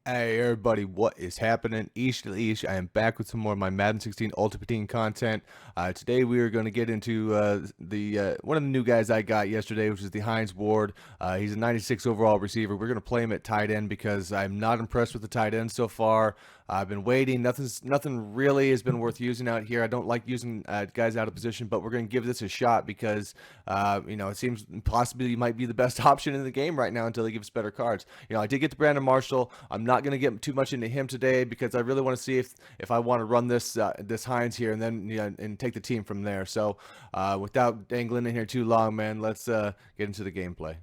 Hey everybody, what is happening? Ish to Ish. I am back with some more of my Madden 16 Ultimate Team content. Today we are going to get into the one of the new guys I got yesterday, which is the Hines Ward. He's a 96 overall receiver. We're going to play him at tight end because I'm not impressed with the tight end so far. I've been waiting. Nothing really has been worth using out here. I don't like using guys out of position, but we're going to give this a shot because it seems possibly he might be the best option in the game right now until he gives better cards. I did get to Brandon Marshall. I'm not going to get too much into him today because I really want to see if I want to run this Hines here and then and take the team from there. So without dangling in here too long, man, let's get into the gameplay.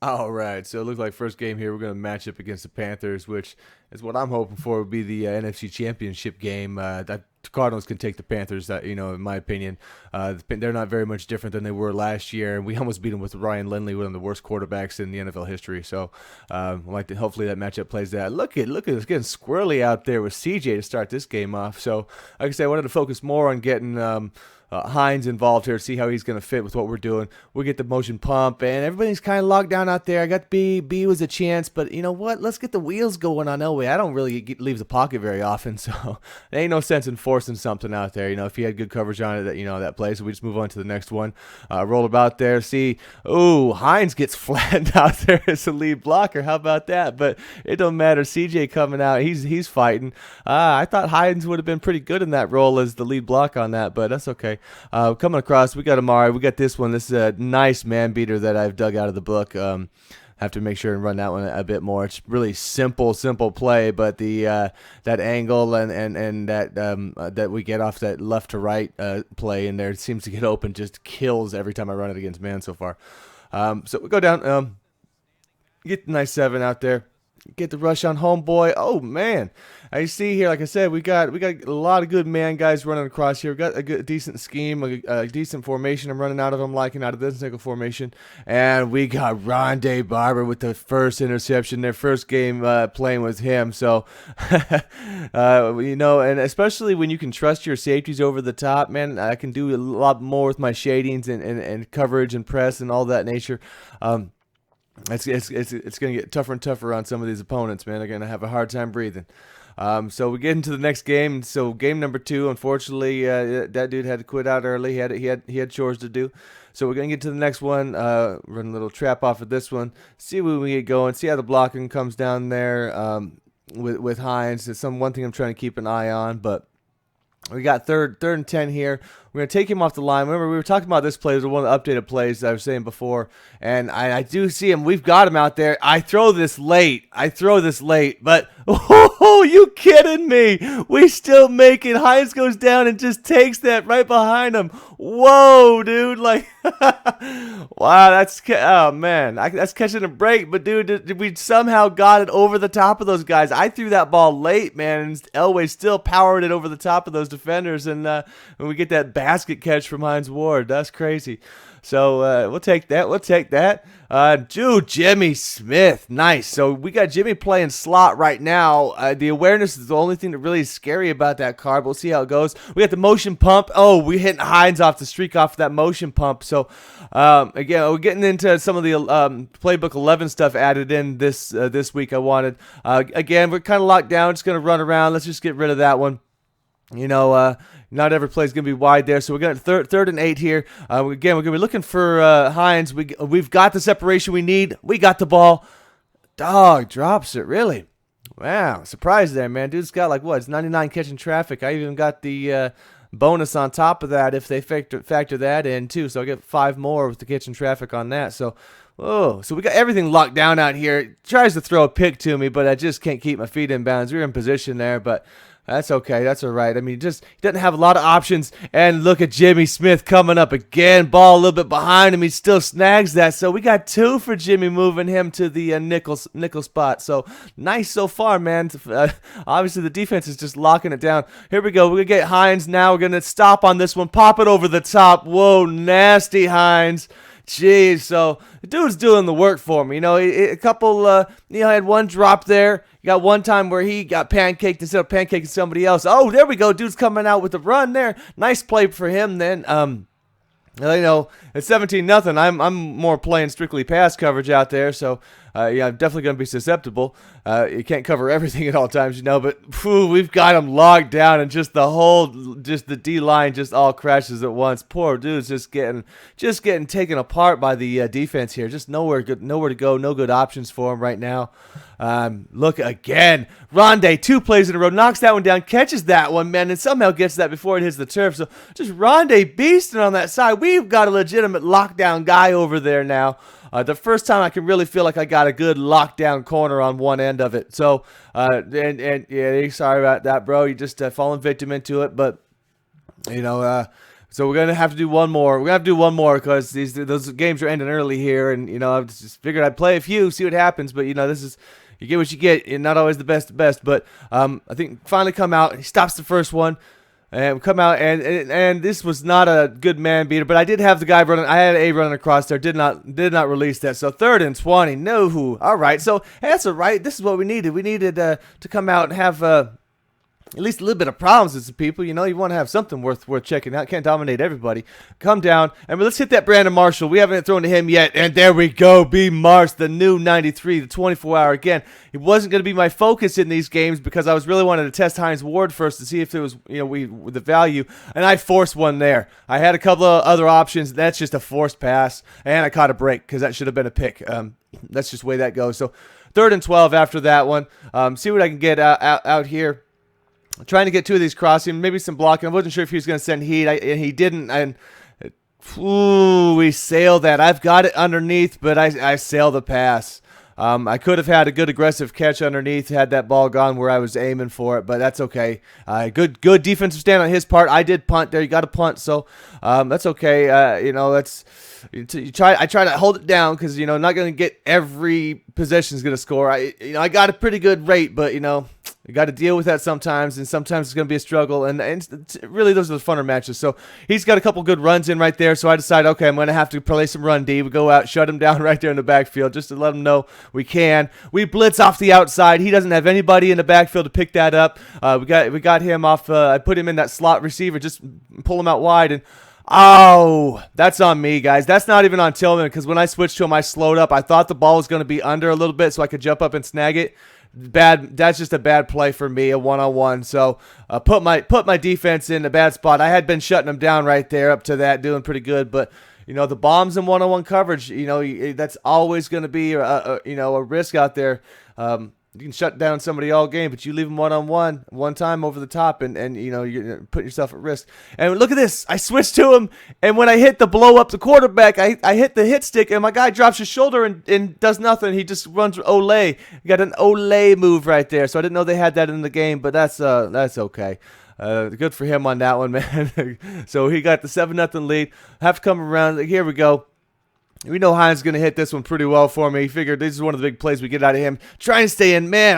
All right, so it looks like first game here we're going to match up against the Panthers, which is what I'm hoping for would be the NFC Championship game. That Cardinals can take the Panthers. That in my opinion, they're not very much different than they were last year, and we almost beat them with Ryan Lindley, one of the worst quarterbacks in the NFL history. So, I'd like to hopefully that matchup plays that. Look at it's getting squirrely out there with CJ to start this game off. So, like I said, I wanted to focus more on getting. Hines involved here, see how he's going to fit with what we're doing. We get the motion pump, and everybody's kind of locked down out there. I got B. B was a chance, but you know what? Let's get the wheels going on Elway. I don't really leave the pocket very often, so there ain't no sense in forcing something out there. If he had good coverage on it, that play, so we just move on to the next one. Roll about there. See, ooh, Hines gets flattened out there as the lead blocker. How about that? But it don't matter. CJ coming out, he's fighting. I thought Hines would have been pretty good in that role as the lead block on that, but that's okay. Coming across, we got Amari. We got this one. This is a nice man beater that I've dug out of the book. Have to make sure and run that one a bit more. It's really simple play, but the that angle and that we get off that left to right play in there seems to get open, just kills every time I run it against man so far. So we go down, get the nice 7 out there. Get the rush on homeboy. Oh man, I see here. Like I said, we got a lot of good man guys running across here. We got a good decent scheme, a decent formation. I'm running out of. I'm liking out of this nickel formation, and we got Rondé Barber with the first interception. Their first game playing with him. So, and especially when you can trust your safeties over the top, man, I can do a lot more with my shadings and coverage and press and all that nature. It's going to get tougher and tougher on some of these opponents, man. They're going to have a hard time breathing. So we get into the next game. So game number 2, unfortunately, that dude had to quit out early. He had chores to do. So we're gonna get to the next one. Run a little trap off of this one. See where we get going. See how the blocking comes down there with Hines. It's one thing I'm trying to keep an eye on, but. We got third and 10 here. We're going to take him off the line. Remember, we were talking about this play. It was one of the updated plays that I was saying before. And I do see him. We've got him out there. I throw this late. But, oh, you kidding me? We still make it. Hines goes down and just takes that right behind him. Whoa, dude. Like, wow, oh, man. That's catching a break. But, dude, we somehow got it over the top of those guys. I threw that ball late, man. And Elway still powered it over the top of those defenders. And when we get that basket catch from Hines Ward, that's crazy. So we'll take that. Dude, Jimmy Smith, nice. So we got Jimmy playing slot right now. The awareness is the only thing that really is scary about that card. But we'll see how it goes. We got the motion pump. Oh, we hitting Hines off the streak off that motion pump. So again, we're getting into some of the playbook 11 stuff added in this week. I wanted again, we're kind of locked down. Just gonna run around. Let's just get rid of that one. Not every play is going to be wide there. So we're going to third and 8 here. Again, we're going to be looking for Hines. We've got the separation we need. We got the ball. Dog drops it, really. Wow, surprise there, man. Dude's got it's 99 catching traffic. I even got the bonus on top of that if they factor that in too. So I get 5 more with the catching traffic on that. So so we got everything locked down out here. It tries to throw a pick to me, but I just can't keep my feet in bounds. We're in position there, but that's okay. That's all right. I mean, he doesn't have a lot of options. And look at Jimmy Smith coming up again. Ball a little bit behind him. He still snags that. So we got 2 for Jimmy, moving him to the nickel spot. So nice so far, man. Obviously, the defense is just locking it down. Here we go. We're going to get Hines now. We're going to stop on this one. Pop it over the top. Whoa, nasty Hines. Jeez, so the dude's doing the work for me. A couple, had one drop there. You got one time where he got pancaked instead of pancaking somebody else. Oh, there we go. Dude's coming out with the run there. Nice play for him then. It's 17-0. I'm more playing strictly pass coverage out there, so yeah, I'm definitely going to be susceptible. You can't cover everything at all times, you know, but whew, we've got him locked down, and just the D line just all crashes at once. Poor dude's just getting taken apart by the defense here. Just nowhere to go, no good options for him right now. Look again, Rondé, 2 plays in a row, knocks that one down, catches that one, man, and somehow gets that before it hits the turf. So just Rondé beasting on that side. We've got a legitimate lockdown guy over there now. The first time I can really feel like I got a good lockdown corner on one end of it. So, and yeah, sorry about that, bro. You just fallen victim into it, but you know, so we're gonna have to do one more. We're gonna have to do one more because those games are ending early here, and you know, I just figured I'd play a few, see what happens. But you know, you get what you get, and not always the best. But I think finally come out. He stops the first one. And we come out, and this was not a good man beater, but I did have the guy running. I had A running across there. Did not release that. So 3rd and 20. No, all right. So hey, that's all right. This is what we needed. We needed to come out and have at least a little bit of problems with some people. You know, you want to have something worth checking out. Can't dominate everybody. Come down, and let's hit that Brandon Marshall. We haven't thrown to him yet, and there we go. B. Marsh, the new 93, the 24-hour again. It wasn't going to be my focus in these games because I was really wanting to test Hines Ward first to see if there was, you know, the value, and I forced one there. I had a couple of other options. That's just a forced pass, and I caught a break because that should have been a pick. That's just the way that goes. So 3rd and 12 after that one. See what I can get out here. Trying to get 2 of these crossing, maybe some blocking. I wasn't sure if he was going to send heat, and he didn't. And ooh, we sailed that. I've got it underneath, but I sailed the pass. I could have had a good aggressive catch underneath had that ball gone where I was aiming for it, but that's okay. Good defensive stand on his part. I did punt there. You got to punt, so that's okay. You know, that's I try to hold it down because you know not going to get every possession is going to score. I got a pretty good rate, but you know. You got to deal with that sometimes, and sometimes it's going to be a struggle, and really those are the funner matches. So he's got a couple good runs in right there, so I decided, okay, I'm going to have to play some run D. We go out, shut him down right there in the backfield just to let him know we can. We blitz off the outside. He doesn't have anybody in the backfield to pick that up. We got him off. I put him in that slot receiver, just pull him out wide, and oh, that's on me, guys. That's not even on Tillman because when I switched to him, I slowed up. I thought the ball was going to be under a little bit so I could jump up and snag it. That's just a bad play for me, a one-on-one. So put my defense in a bad spot. I had been shutting them down right there up to that, doing pretty good. But you know the bombs and one-on-one coverage, you know that's always going to be a risk out there. You can shut down somebody all game, but you leave them one-on-one one time over the top, and you know you're putting yourself at risk. And look at this, I switched to him, and when I hit the blow up the quarterback, I hit the hit stick, and my guy drops his shoulder and does nothing. He just runs Olay. You got an Olay move right there, so I didn't know they had that in the game, but that's okay. Good for him on that one, man. So he got the 7-0 lead. Have to come around. Here we go. We know Hines is going to hit this one pretty well for me. He figured this is one of the big plays we get out of him. Trying to stay in. Man,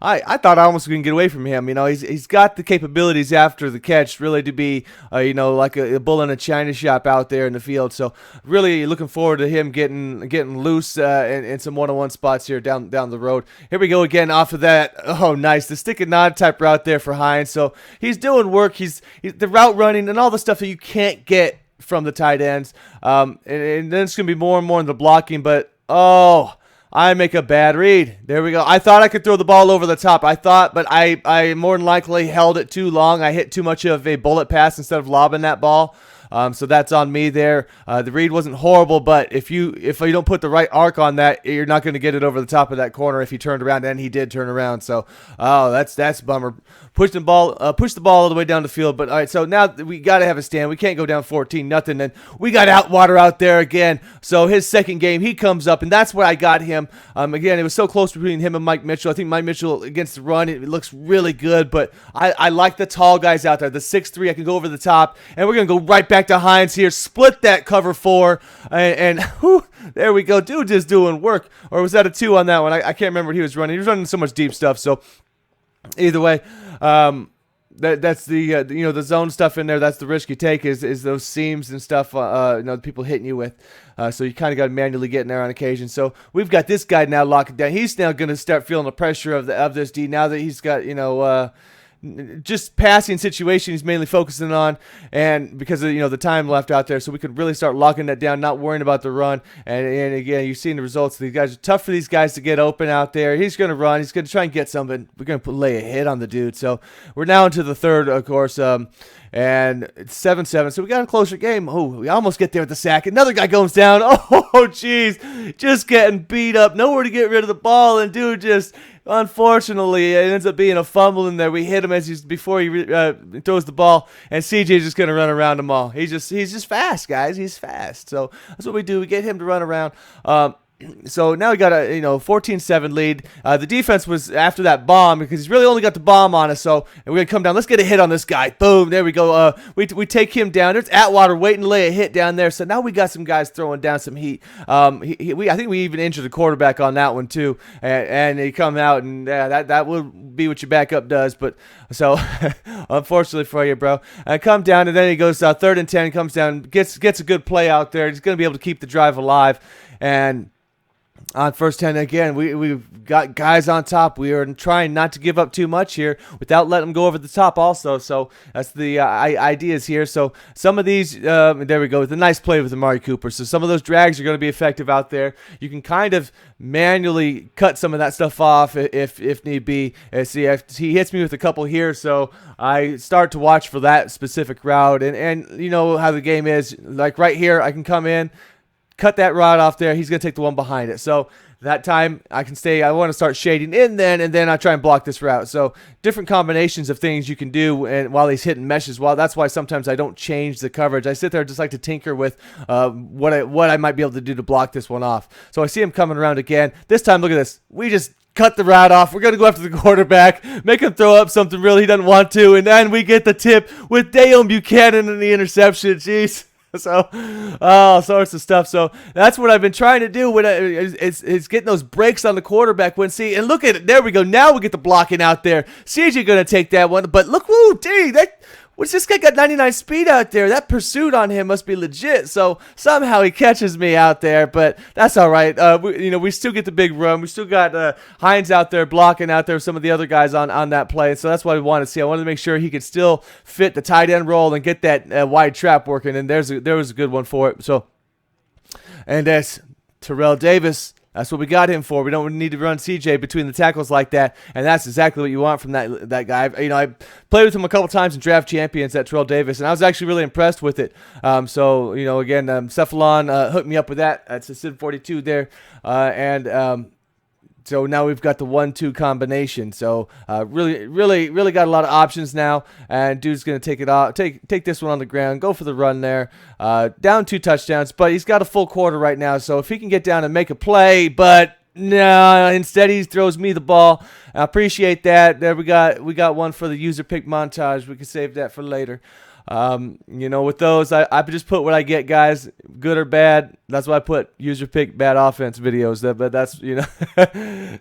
I thought I almost couldn't get away from him. You know, he's got the capabilities after the catch really to be, like a bull in a china shop out there in the field. So really looking forward to him getting loose in some one-on-one spots here down the road. Here we go again off of that. Oh, nice. The stick and nod type route there for Hines. So he's doing work. He's the route running and all the stuff that you can't get from the tight ends, and then it's going to be more and more in the blocking, but I make a bad read. There we go. I thought I could throw the ball over the top. But I more than likely held it too long. I hit too much of a bullet pass instead of lobbing that ball. So that's on me there. The read wasn't horrible, but if you don't put the right arc on that, you're not going to get it over the top of that corner if he turned around, and he did turn around. So, that's a bummer. Push the ball all the way down the field. But all right, so now we got to have a stand. We can't go down 14-0. And we got Outwater out there again. So his second game, he comes up, and that's where I got him. Again, it was so close between him and Mike Mitchell. I think Mike Mitchell against the run, it looks really good, but I like the tall guys out there. The 6'3", I can go over the top, and we're gonna go right back to Hines here, split that cover 4, and whew, there we go. Dude just doing work. Or was that a 2 on that one? I can't remember what he was running. He was running so much deep stuff. So either way, that's the the zone stuff in there. That's the risk you take is those seams and stuff. People hitting you with. So you kind of got to manually get in there on occasion. So we've got this guy now locked down. He's now going to start feeling the pressure of this D now that he's got just passing situation he's mainly focusing on, and because of the time left out there, so we could really start locking that down, not worrying about the run. And again, you've seen the results. These guys are tough for these guys to get open out there. He's going to run. He's going to try and get something. We're going to lay a hit on the dude. So we're now into the third, of course. And it's 7-7, so we got a closer game. Oh, we almost get there with the sack. Another guy goes down. Oh, jeez. Just getting beat up. Nowhere to get rid of the ball, and dude just, unfortunately, it ends up being a fumble in there. We hit him before he throws the ball, and CJ's just going to run around them all. He's just fast, guys. He's fast. So that's what we do. We get him to run around. So now we got a 14-7 lead. The defense was after that bomb because he's really only got the bomb on us. So and we're gonna come down. Let's get a hit on this guy. Boom. There we go. We take him down. There's Atwater waiting to lay a hit down there. So now we got some guys throwing down some heat. I think we even injured the quarterback on that one too. And he come out and that will be what your backup does. But so unfortunately for you, bro. Come down and then he goes 3rd and 10. Comes down, gets a good play out there. He's gonna be able to keep the drive alive. And on first 10 again, we've got guys on top. We are trying not to give up too much here without letting them go over the top also. So that's the ideas here. So some of these, there we go, with a nice play with Amari Cooper. So some of those drags are going to be effective out there. You can kind of manually cut some of that stuff off if need be. See, he hits me with a couple here, so I start to watch for that specific route. And you know how the game is. Like right here, I can come in, cut that rod off there. He's going to take the one behind it. So that time I can stay. I want to start shading in then, and then I try and block this route. So different combinations of things you can do and while he's hitting meshes. Well, that's why sometimes I don't change the coverage. I sit there and just like to tinker with what I might be able to do to block this one off. So I see him coming around again. This time, look at this. We just cut the route off. We're going to go after the quarterback, make him throw up something really he doesn't want to, and then we get the tip with Dale Buchanan and the interception. Jeez. So, all sorts of stuff. So that's what I've been trying to do. It's getting those breaks on the quarterback. And look at it. There we go. Now we get the blocking out there. CJ going to take that one. But look, woo, dang, what's this guy got 99 speed out there? That pursuit on him must be legit. So somehow he catches me out there, but that's all right. We still get the big run. We still got Hines out there blocking out there with some of the other guys on that play. So that's what we wanted to see. I wanted to make sure he could still fit the tight end role and get that wide trap working. And there was a good one for it. So, and that's Terrell Davis. That's what we got him for. We don't need to run CJ between the tackles like that, and that's exactly what you want from that guy. I played with him a couple times in draft champions at Terrell Davis, and I was actually really impressed with it. So again, Cephalon hooked me up with that. That's a Sid 42 there, so now we've got the 1-2 combination. So really got a lot of options now. And dude's gonna take it off, take this one on the ground, go for the run there. Down 2 touchdowns, but he's got a full quarter right now. So if he can get down and make a play, but no, instead he throws me the ball. I appreciate that. There we got one for the user pick montage. We can save that for later. With those, I just put what I get, guys, good or bad. That's why I put user pick bad offense videos. But that's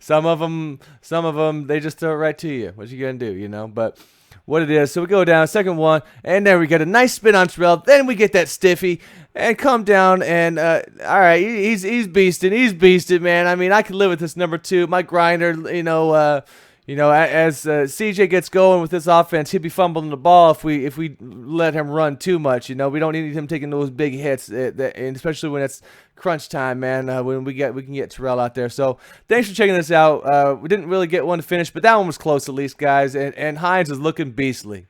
some of them they just throw it right to you. What you gonna do, But what it is. So we go down, second one, and there we get a nice spin on Terrell. Then we get that stiffy and come down, and all right, he's beasting, man. I mean, I can live with this number 2, my grinder, as CJ gets going with this offense, he'll be fumbling the ball if we let him run too much. We don't need him taking those big hits, and especially when it's crunch time, man. When we can get Terrell out there. So thanks for checking this out. We didn't really get one to finish, but that one was close at least, guys. And Hines is looking beastly.